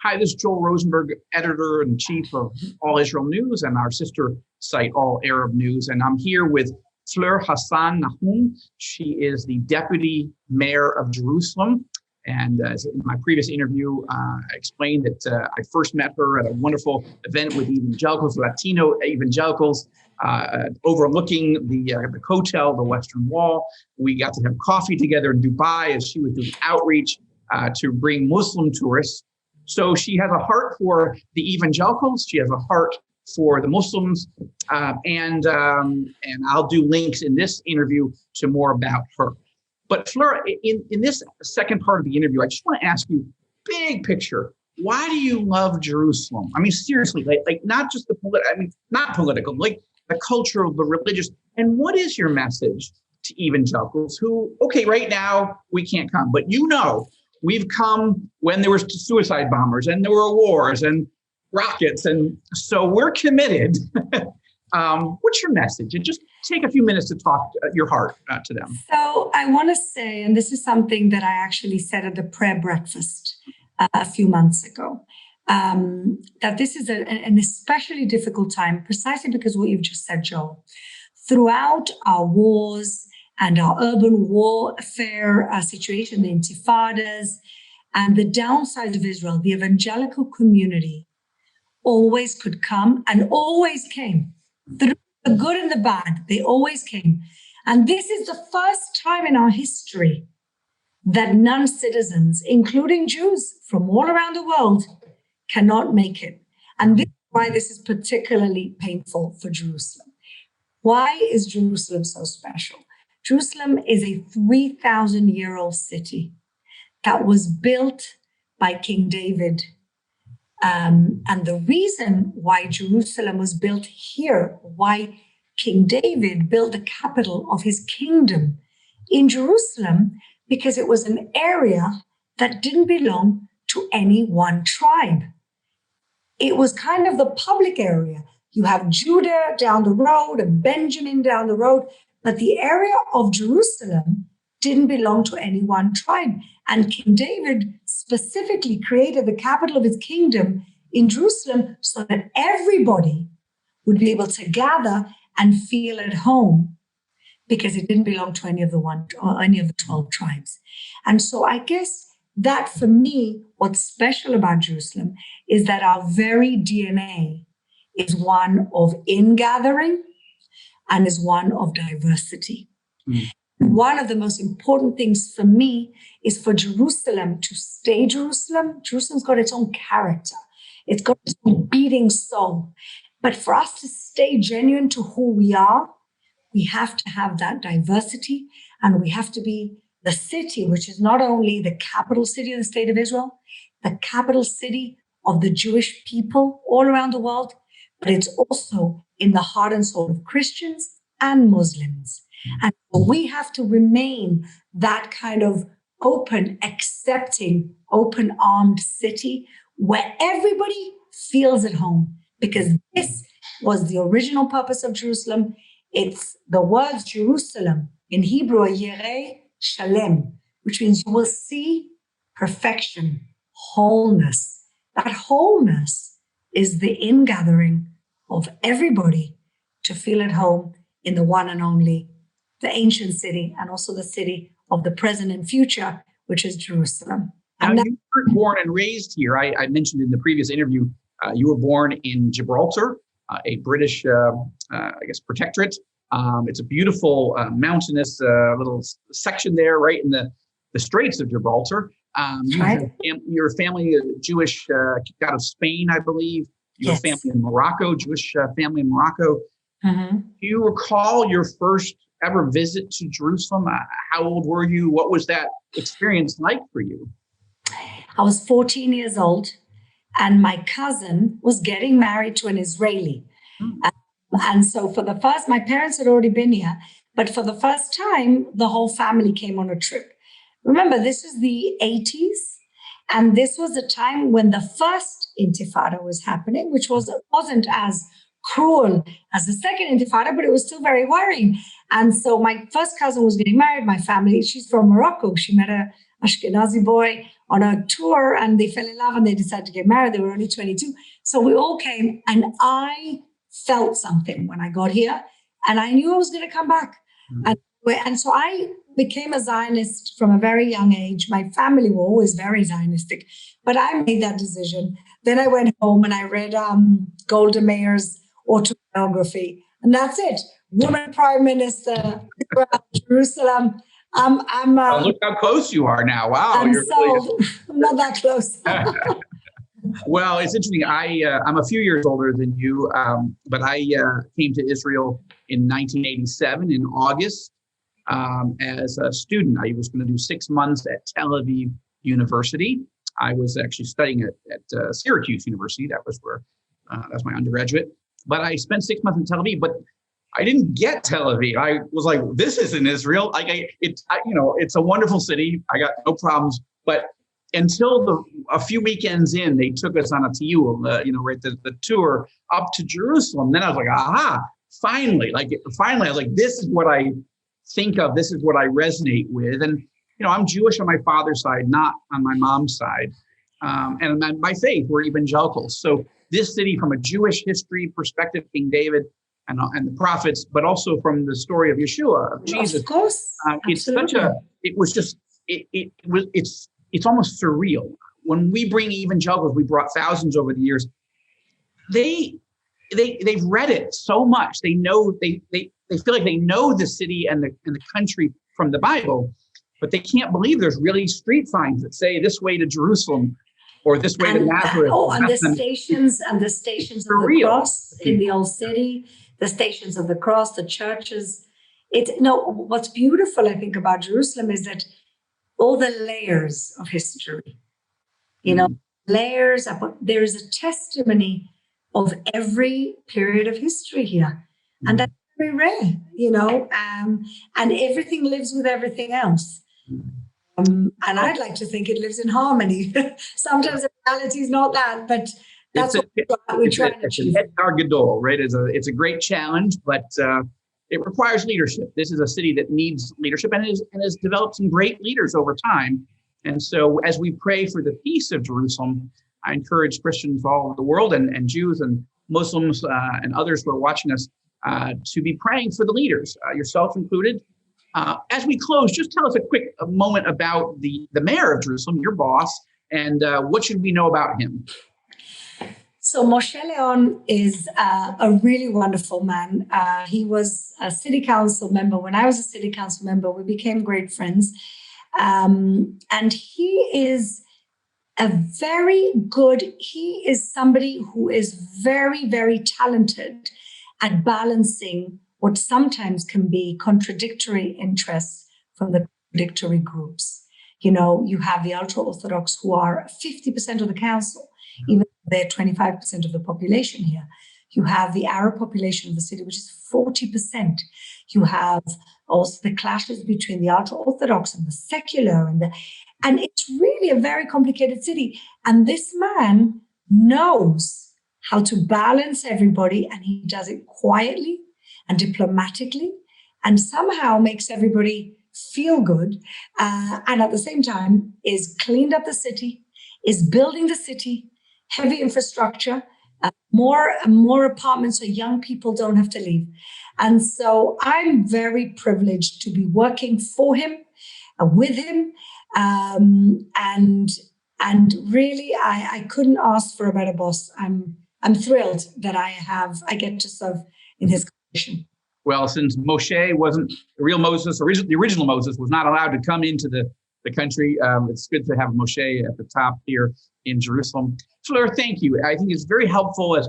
Hi, this is Joel Rosenberg, editor-in-chief of All Israel News and our sister site, All Arab News. And I'm here with Fleur Hassan-Nahoum. She is the deputy mayor of Jerusalem. And as in my previous interview, I explained that I first met her at a wonderful event with Evangelicals, Latino Evangelicals, overlooking the hotel, the Western Wall. We got to have coffee together in Dubai as she was doing outreach to bring Muslim tourists. So she has a heart for the Evangelicals. She has a heart for the Muslims, and I'll do links in this interview to more about her. But Fleur, in this second part of the interview, I just want to ask you, big picture, why do you love Jerusalem? I mean, seriously, like not just not political, like the cultural, the religious, and what is your message to Evangelicals who, okay, right now we can't come, but we've come when there were suicide bombers and there were wars and rockets. And so we're committed. What's your message? And just take a few minutes to talk your heart to them. So I want to say, and this is something that I actually said at the prayer breakfast a few months ago, that this is an especially difficult time, precisely because of what you've just said, Joel. Throughout our wars and our urban warfare situation, the intifadas, and the downside of Israel, the evangelical community always could come and always came. The good and the bad, they always came. And this is the first time in our history that non-citizens, including Jews from all around the world, cannot make it. And this is why this is particularly painful for Jerusalem. Why is Jerusalem so special? Jerusalem is a 3,000-year-old city that was built by King David. And the reason why Jerusalem was built here, why King David built the capital of his kingdom in Jerusalem, because it was an area that didn't belong to any one tribe. It was kind of the public area. You have Judah down the road and Benjamin down the road, but the area of Jerusalem didn't belong to any one tribe. And King David specifically created the capital of his kingdom in Jerusalem so that everybody would be able to gather and feel at home, because it didn't belong to any of the 12 tribes. And so I guess that for me, what's special about Jerusalem is that our very DNA is one of ingathering and is one of diversity. Mm. One of the most important things for me is for Jerusalem to stay Jerusalem. Jerusalem's got its own character. It's got its own beating soul. But for us to stay genuine to who we are, we have to have that diversity, and we have to be the city, which is not only the capital city of the state of Israel, the capital city of the Jewish people all around the world, but it's also in the heart and soul of Christians and Muslims. And we have to remain that kind of open, accepting, open-armed city where everybody feels at home, because this was the original purpose of Jerusalem. It's the words Jerusalem in Hebrew, Yereh Shalem, which means you will see perfection, wholeness. That wholeness is the ingathering of everybody to feel at home in the one and only, the ancient city, and also the city of the present and future, which is Jerusalem. Now, you were born and raised here. I mentioned in the previous interview, you were born in Gibraltar, a British, protectorate. It's a beautiful mountainous little section there, right in the Straits of Gibraltar. Your family, Jewish, kicked out of Spain, I believe. Your family in Morocco, Jewish family in Morocco. Mm-hmm. Do you recall your first ever visit to Jerusalem? How old were you? What was that experience like for you? I was 14 years old, and my cousin was getting married to an Israeli. Mm. And so my parents had already been here, but for the first time, the whole family came on a trip. Remember, this is the 80s, and this was a time when the first Intifada was happening, which wasn't as cruel as the second Intifada, but it was still very worrying. And so my first cousin was getting married. My family, she's from Morocco. She met Ashkenazi boy on a tour, and they fell in love and they decided to get married. They were only 22. So we all came, and I felt something when I got here, and I knew I was going to come back. And so I became a Zionist from a very young age. My family were always very Zionistic, but I made that decision. Then I went home and I read Golda Meir's autobiography, and that's it. Woman Prime Minister, Israel, Jerusalem. Look how close you are now. Wow. I'm sold. I'm not that close. Well, it's interesting. I'm a few years older than you, but I came to Israel in 1987 in August as a student. I was going to do 6 months at Tel Aviv University. I was actually studying at Syracuse University. That was where that's my undergraduate. But I spent 6 months in Tel Aviv. But I didn't get Tel Aviv. I was like, this isn't Israel. It's a wonderful city. I got no problems. But until a few weekends in, they took us on a tiyul, the tour up to Jerusalem. Then I was like, aha, finally, I was like, this is what I think of. This is what I resonate with. And, I'm Jewish on my father's side, not on my mom's side. And by faith, we're evangelicals. So this city, from a Jewish history perspective, King David and the prophets, but also from the story of Yeshua, of Jesus. Of course. It's almost surreal. When we bring evangelicals, we brought thousands over the years. They've read it so much. They know they feel like they know the city and the country from the Bible, but they can't believe there's really street signs that say this way to Jerusalem or this way to Nazareth. And the stations of the cross in the old city, the stations of the cross, the churches. What's beautiful, I think, about Jerusalem is that all the layers of history, layers, there is a testimony of every period of history here. And that's very rare, and everything lives with everything else. And I'd like to think it lives in harmony. Sometimes the reality is not that, but that's what we try to achieve. It's Gadol, right? It's a great challenge, but it requires leadership. This is a city that needs leadership and has developed some great leaders over time. And so as we pray for the peace of Jerusalem, I encourage Christians all over the world and Jews and Muslims and others who are watching us to be praying for the leaders, yourself included. As we close, just tell us a quick moment about the mayor of Jerusalem, your boss, and what should we know about him? So Moshe Leon is a really wonderful man. He was a city council member. When I was a city council member, we became great friends. And he is he is somebody who is very, very talented at balancing what sometimes can be contradictory interests from the contradictory groups. You have the ultra-Orthodox who are 50% of the council, even though they're 25% of the population here. You have the Arab population of the city, which is 40%. You have also the clashes between the ultra-Orthodox and the secular, and it's really a very complicated city. And this man knows how to balance everybody, and he does it quietly and diplomatically, and somehow makes everybody feel good. And at the same time, is cleaned up the city, is building the city, heavy infrastructure, more apartments so young people don't have to leave. And so I'm very privileged to be working for him, with him. And really, I couldn't ask for a better boss. I'm thrilled that I get to serve in his condition. Well, since Moshe wasn't the real Moses, the original Moses was not allowed to come into the country, it's good to have Moshe at the top here in Jerusalem. Fleur, thank you. I think it's very helpful as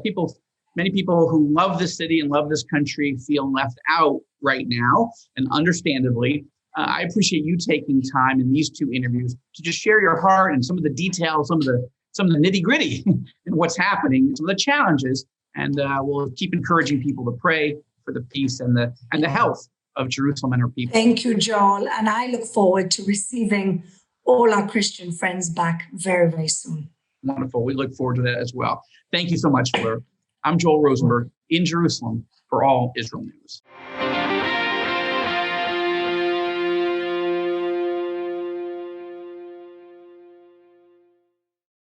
many people who love this city and love this country feel left out right now, and understandably. I appreciate you taking time in these two interviews to just share your heart and some of the details, some of the nitty gritty and what's happening, some of the challenges. And we'll keep encouraging people to pray for the peace and the health of Jerusalem and her people. Thank you, Joel. And I look forward to receiving all our Christian friends back very, very soon. Wonderful. We look forward to that as well. Thank you so much, Fleur. I'm Joel Rosenberg in Jerusalem for All Israel News.